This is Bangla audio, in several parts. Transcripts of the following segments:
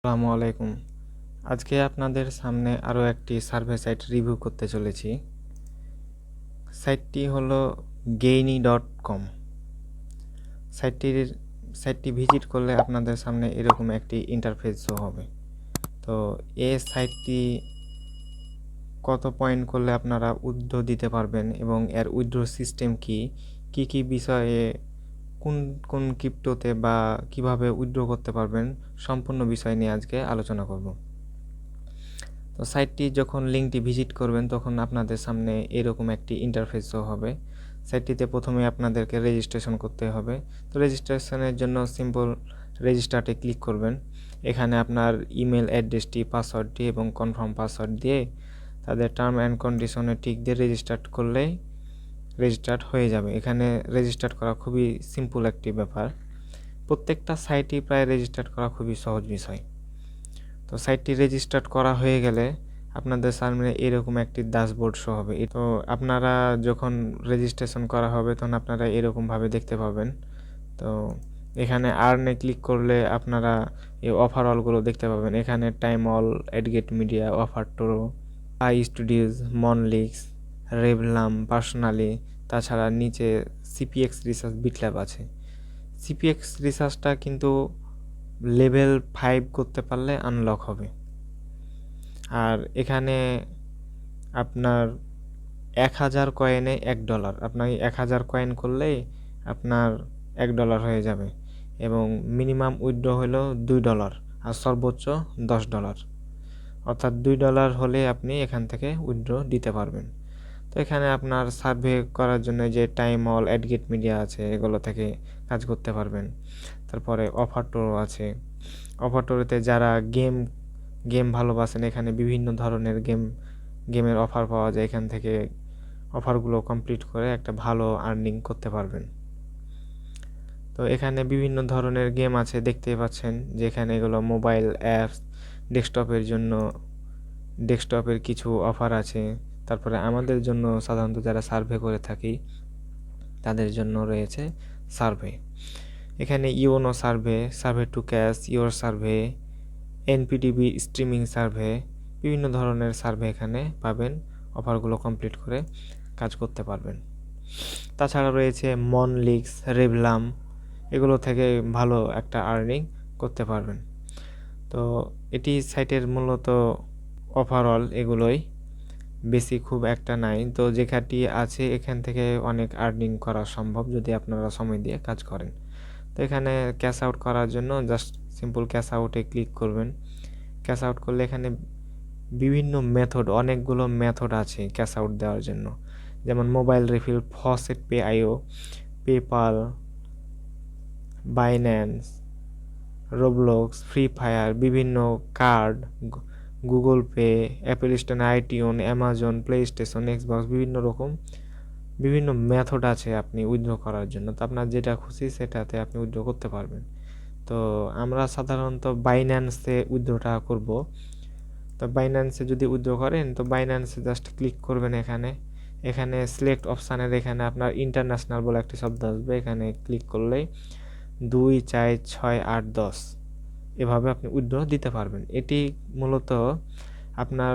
আসসালামু আলাইকুম। আজকে আপনাদের সামনে আরও একটি সার্ভে সাইট রিভিউ করতে চলেছি। সাইটটি হলো gainy.com। সাইটটি ভিজিট করলে আপনাদের সামনে এরকম একটি ইন্টারফেস শো হবে। তো এই সাইটটি কত পয়েন্ট করলে আপনারা উইথড্র দিতে পারবেন এবং এর উইথড্র সিস্টেম কি বিষয়ে কোন কোন ক্রিপ্টোতে বা কিভাবে উইথড্র করতে পারবেন সম্পূর্ণ বিষয় নিয়ে আজকে আলোচনা করব। তো সাইটটি যখন লিঙ্কটি ভিজিট করবেন তখন আপনাদের সামনে এরকম একটি ইন্টারফেস শো হবে। সাইটটিতে প্রথমে আপনাদেরকে রেজিস্ট্রেশন করতে হবে। তো রেজিস্ট্রেশনের জন্য সিম্পল রেজিস্টারে ক্লিক করবেন। এখানে আপনার ইমেল অ্যাড্রেসটি, পাসওয়ার্ডটি এবং কনফার্ম পাসওয়ার্ড দিয়ে তাদের টার্ম অ্যান্ড কন্ডিশনে টিক দিয়ে রেজিস্টার্ড করলেই রেজিস্টার্ড হয়ে যাবে। এখানে রেজিস্টার্ড করা খুবই সিম্পল একটি ব্যাপার। প্রত্যেকটা সাইটই প্রায় রেজিস্টার্ড করা খুবই সহজ বিষয়। তো সাইটটি রেজিস্টার্ড করা হয়ে গেলে আপনাদের সামনে এরকম একটি ড্যাশবোর্ড শো হবে। তো আপনারা যখন রেজিস্ট্রেশন করা হবে তখন আপনারা এরকমভাবে দেখতে পাবেন। তো এখানে আর্নে ক্লিক করলে আপনারা এই অফারঅলগুলো দেখতে পাবেন। এখানে TimeWall, AdGate Media, OfferToro, AyeT Studios, Monlix, RevLum, Personaly, তাছাড়া নিচে সিপিএক্স রিসার্চ বিটল্যাব আছে। সিপিএক্স রিসার্চটা কিন্তু লেভেল 5 করতে পারলে আনলক হবে। আর এখানে আপনার 1000 কয়েনে $1। আপনার $1000 কয়েন করলেই আপনার $1 হয়ে যাবে এবং মিনিমাম উইথড্র হলো $2 আর সর্বোচ্চ $10, অর্থাৎ $2 হলে আপনি এখান থেকে উইথড্র দিতে পারবেন। তো এখানে আপনার সার্ভে করার জন্য যে টাইম অল, এডগেট মিডিয়া আছে এগুলো থেকে কাজ করতে পারবেন। তারপরে অফার টোরো আছে। অফার টোরোতে যারা গেম ভালোবাসেন এখানে বিভিন্ন ধরনের গেমের অফার পাওয়া যায়। এখান থেকে অফারগুলো কমপ্লিট করে একটা ভালো আর্নিং করতে পারবেন। তো এখানে বিভিন্ন ধরনের গেম আছে দেখতেই পাচ্ছেন, যেখানে এগুলো মোবাইল অ্যাপস, ডেস্কটপের কিছু অফার আছে। তারপরে আমাদের জন্য সাধারণত যারা সার্ভে করে থাকি তাদের জন্য রয়েছে সার্ভে। এখানে ইওনো survey to cash, your survey, NPTV streaming survey, বিভিন্ন ধরনের সার্ভে এখানে পাবেন। অফারগুলো কমপ্লিট করে কাজ করতে পারবেন। তাছাড়া রয়েছে মনলিক্স, রেভলাম, এগুলো থেকে ভালো একটা আর্নিং করতে পারবেন। তো এটি সাইটের মূলত ওভারঅল এগুলোই, বেশি খুব একটা নাই। তো যেখানটি আছে এখান থেকে অনেক আর্নিং করা সম্ভব যদি আপনারা সময় দিয়ে কাজ করেন। তো এখানে ক্যাশ আউট করার জন্য জাস্ট সিম্পল ক্যাশ আউটে ক্লিক করবেন। ক্যাশ আউট করলে এখানে বিভিন্ন অনেকগুলো মেথড আছে ক্যাশ আউট দেওয়ার জন্য, যেমন mobile refill, FaucetPay IO, PayPal, Binance, Roblox, Free Fire, বিভিন্ন card, Google Pay, Apple Store, iTunes, Amazon, PlayStation, Xbox, বিভিন্ন মেথড আছে আপনি উইথড্র করার জন্য। তো আপনার যেটা খুশি সেটাতে আপনি উইথড্র করতে পারবেন। তো আমরা সাধারণত বাইন্যান্সে উইথড্রটা করব। তো বাইন্যান্সে যদি উইথড্র করেন তো বাইন্যান্সে জাস্ট ক্লিক করবেন। এখানে সিলেক্ট অপশানের এখানে আপনার ইন্টারন্যাশনাল বলে একটি শব্দ আসবে। এখানে ক্লিক করলেই 2, 4, 6, 8, 10 এভাবে আপনি উইথড্র দিতে পারবেন। এটি মূলত আপনার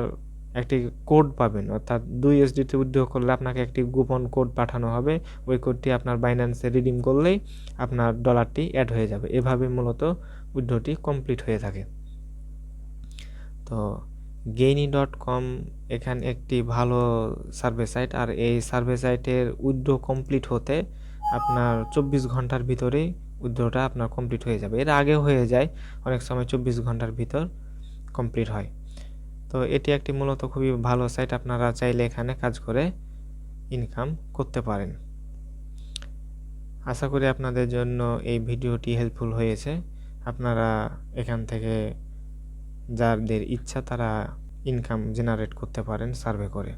একটি কোড পাবেন, অর্থাৎ USDT উইথড্র করলে আপনাকে একটি গোপন কোড পাঠানো হবে। ওই কোডটি আপনার বাইন্যান্সে রিডিম করলেই আপনার ডলারটি অ্যাড হয়ে যাবে। এভাবে মূলত উইথড্রটি কমপ্লিট হয়ে থাকে। তো gainy.com এখানে একটি ভালো সার্ভে সাইট। আর এই সার্ভে সাইটের উইথড্র কমপ্লিট হতে আপনার 24 ঘন্টার ভিতরেই উইথড্রটা আপনার কমপ্লিট হয়ে যাবে। এর আগে হয়ে যায়, অনেক সময় 24 ঘন্টার ভিতর কমপ্লিট হয়। তো এটি একটি মূলত খুবই ভালো সাইট। আপনারা চাইলে এখানে কাজ করে ইনকাম করতে পারেন। আশা করি আপনাদের জন্য এই ভিডিওটি হেল্পফুল হয়েছে। আপনারা এখান থেকে যাদের ইচ্ছা তারা ইনকাম জেনারেট করতে পারেন সার্ভে করে।